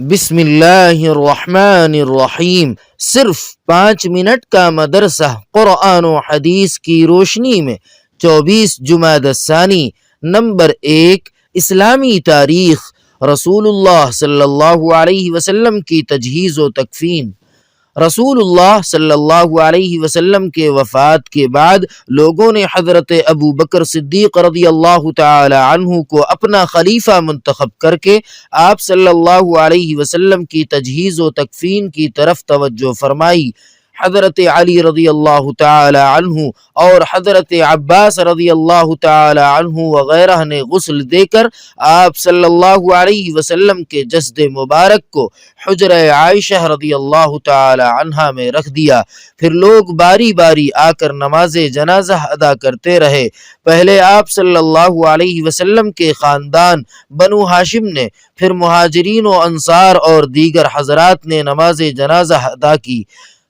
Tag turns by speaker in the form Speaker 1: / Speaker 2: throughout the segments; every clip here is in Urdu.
Speaker 1: بسم اللہ الرحمن الرحیم۔ صرف 5 منٹ کا مدرسہ قرآن و حدیث کی روشنی میں 24 جمادی الثانی۔ نمبر 1، اسلامی تاریخ، رسول اللہ صلی اللہ علیہ وسلم کی تجہیز و تکفین۔ رسول اللہ صلی اللہ علیہ وسلم کے وفات کے بعد لوگوں نے حضرت ابو بکر صدیق رضی اللہ تعالی عنہ کو اپنا خلیفہ منتخب کر کے آپ صلی اللہ علیہ وسلم کی تجہیز و تکفین کی طرف توجہ فرمائی۔ حضرت علی رضی اللہ تعالی عنہ اور حضرت عباس رضی اللہ تعالی عنہ وغیرہ نے غسل دے کر آپ صلی اللہ علیہ وسلم کے جسد مبارک کو حجرہ عائشہ رضی اللہ تعالی عنہا میں رکھ دیا۔ پھر لوگ باری باری آ کر نماز جنازہ ادا کرتے رہے۔ پہلے آپ صلی اللہ علیہ وسلم کے خاندان بنو ہاشم نے، پھر مہاجرین و انصار اور دیگر حضرات نے نماز جنازہ ادا کی۔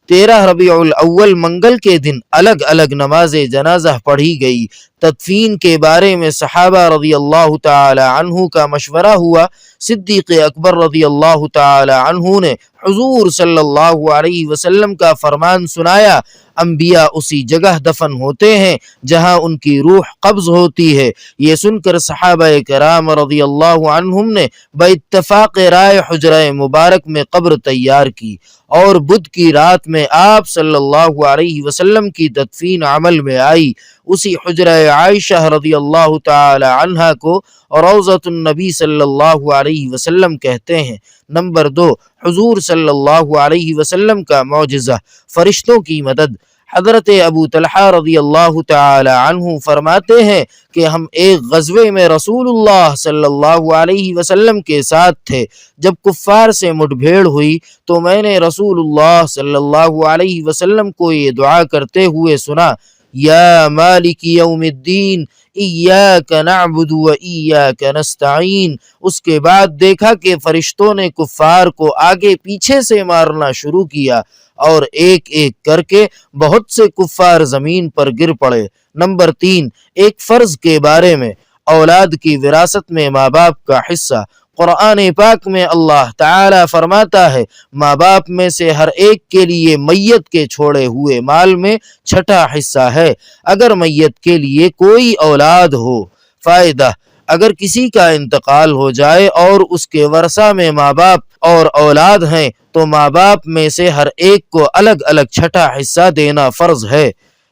Speaker 1: 13 ربیع الاول منگل کے دن الگ الگ نماز جنازہ پڑھی گئی۔ تدفین کے بارے میں صحابہ رضی اللہ تعالی عنہ کا مشورہ ہوا۔ صدیق اکبر رضی اللہ تعالی عنہ نے حضور صلی اللہ علیہ وسلم کا فرمان سنایا، انبیاء اسی جگہ دفن ہوتے ہیں جہاں ان کی روح قبض ہوتی ہے۔ یہ سن کر صحابہ کرام رضی اللہ عنہم نے باتفاق رائے حجرہ مبارک میں قبر تیار کی، اور بدھ کی رات میں آپ صلی اللہ علیہ وسلم کی تدفین عمل میں آئی۔ اسی حجرہ عائشہ رضی اللہ تعالی عنہا کو روضۃ النبی صلی اللہ علیہ وسلم کہتے ہیں۔ نمبر 2، حضور صلی اللہ علیہ وسلم کا معجزہ، فرشتوں کی مدد۔ حضرت ابو طلحہ رضی اللہ تعالی عنہ فرماتے ہیں کہ ہم ایک غزوے میں رسول اللہ صلی اللہ علیہ وسلم کے ساتھ تھے۔ جب کفار سے مٹ بھیڑ ہوئی تو میں نے رسول اللہ صلی اللہ علیہ وسلم کو یہ دعا کرتے ہوئے سنا، یا مالک یوم الدین ایاک نعبد و ایاک نستعین۔ اس کے بعد دیکھا کہ فرشتوں نے کفار کو آگے پیچھے سے مارنا شروع کیا، اور ایک ایک کر کے بہت سے کفار زمین پر گر پڑے۔ نمبر 3، ایک فرض کے بارے میں، اولاد کی وراثت میں ماں باپ کا حصہ۔ قرآن پاک میں اللہ تعالی فرماتا ہے، ماں باپ میں سے ہر ایک کے لیے میت کے چھوڑے ہوئے مال میں 6واں حصہ ہے، اگر میت کے لیے کوئی اولاد ہو۔ فائدہ: اگر کسی کا انتقال ہو جائے اور اس کے ورثہ میں ماں باپ اور اولاد ہیں تو ماں باپ میں سے ہر ایک کو الگ الگ 6واں حصہ دینا فرض ہے۔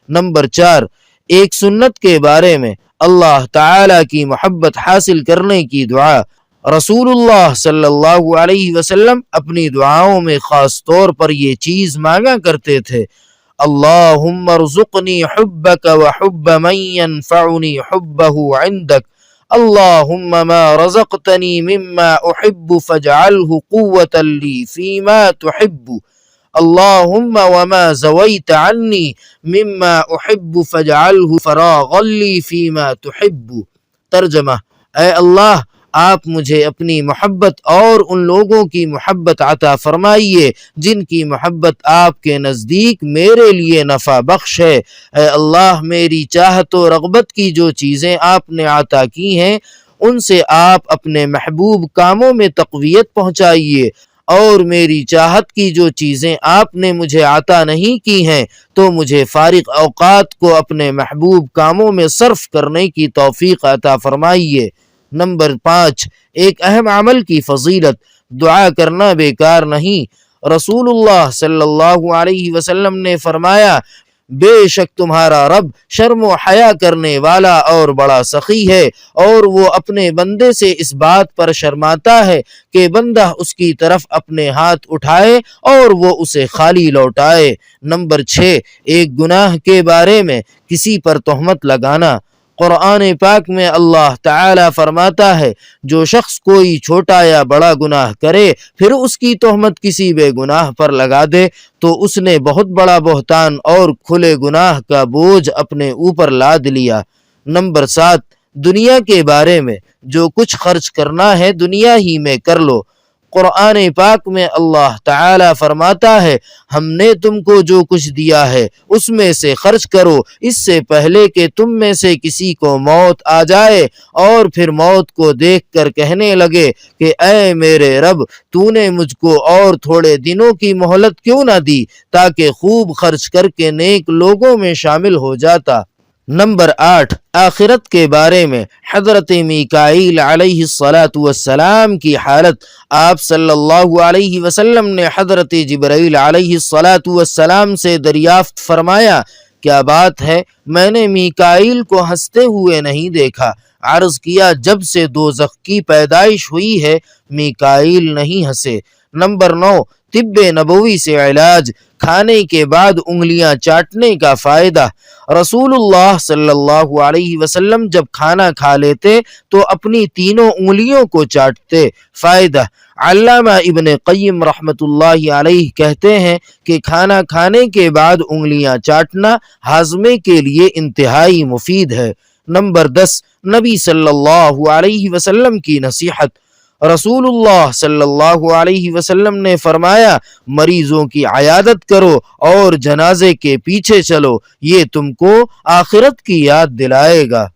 Speaker 1: نمبر 4، ایک سنت کے بارے میں، اللہ تعالی کی محبت حاصل کرنے کی دعا۔ رسول اللہ صلی اللہ علیہ وسلم اپنی دعاؤں میں خاص طور پر یہ چیز مانگا کرتے تھے، اللہم ارزقنی حبک وحب من ینفعنی حبہ عندک، اللہم ما رزقتنی مما احب فاجعلہ قوة لی فیما تحب، اللہم وما زویت عنی مما احب فاجعلہ فراغا لی فیما تحب۔ ترجمہ: اے اللہ، آپ مجھے اپنی محبت اور ان لوگوں کی محبت عطا فرمائیے جن کی محبت آپ کے نزدیک میرے لیے نفع بخش ہے۔ اے اللہ، میری چاہت و رغبت کی جو چیزیں آپ نے عطا کی ہیں ان سے آپ اپنے محبوب کاموں میں تقویت پہنچائیے، اور میری چاہت کی جو چیزیں آپ نے مجھے عطا نہیں کی ہیں تو مجھے فارغ اوقات کو اپنے محبوب کاموں میں صرف کرنے کی توفیق عطا فرمائیے۔ نمبر 5، ایک اہم عمل کی فضیلت، دعا کرنا بیکار نہیں۔ رسول اللہ صلی اللہ علیہ وسلم نے فرمایا، بے شک تمہارا رب شرم و حیا کرنے والا اور بڑا سخی ہے، اور وہ اپنے بندے سے اس بات پر شرماتا ہے کہ بندہ اس کی طرف اپنے ہاتھ اٹھائے اور وہ اسے خالی لوٹائے۔ نمبر 6، ایک گناہ کے بارے میں، کسی پر تہمت لگانا۔ قرآن پاک میں اللہ تعالی فرماتا ہے، جو شخص کوئی چھوٹا یا بڑا گناہ کرے پھر اس کی تہمت کسی بے گناہ پر لگا دے تو اس نے بہت بڑا بہتان اور کھلے گناہ کا بوجھ اپنے اوپر لاد لیا۔ نمبر 7، دنیا کے بارے میں، جو کچھ خرچ کرنا ہے دنیا ہی میں کر لو۔ قرآن پاک میں اللہ تعالی فرماتا ہے ہم نے تم کو جو کچھ دیا ہے اس میں سے خرچ کرو اس سے پہلے کہ تم میں سے کسی کو موت آ جائے اور پھر موت کو دیکھ کر کہنے لگے کہ اے میرے رب تو نے مجھ کو اور تھوڑے دنوں کی مہلت کیوں نہ دی تاکہ خوب خرچ کر کے نیک لوگوں میں شامل ہو جاتا۔ نمبر 8، آخرت کے بارے میں حضرت میکائیل علیہ السلام کی حالت۔ آپ صلی اللہ علیہ وسلم نے حضرت جبرائیل علیہ السلام سے دریافت فرمایا کیا بات ہے میں نے میکائیل کو ہنستے ہوئے نہیں دیکھا۔ عرض کیا جب سے دوزخ کی پیدائش ہوئی ہے میکائیل نہیں ہنسے۔ نمبر 9، طب نبوی سے علاج، کھانے کے بعد انگلیاں چاٹنے کا فائدہ۔ رسول اللہ صلی اللہ علیہ وسلم جب کھانا کھا لیتے تو اپنی تینوں انگلیوں کو چاٹتے۔ فائدہ، علامہ ابن قیم رحمۃ اللہ علیہ کہتے ہیں کہ کھانا کھانے کے بعد انگلیاں چاٹنا ہاضمے کے لیے انتہائی مفید ہے۔ نمبر 10، نبی صلی اللہ علیہ وسلم کی نصیحت۔ رسول اللہ صلی اللہ علیہ وسلم نے فرمایا مریضوں کی عیادت کرو اور جنازے کے پیچھے چلو، یہ تم کو آخرت کی یاد دلائے گا۔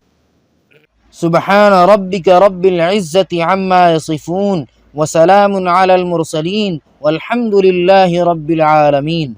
Speaker 1: سبحان ربک رب العزت عما یصفون وسلام علی المرسلین والحمد للہ رب العالمین۔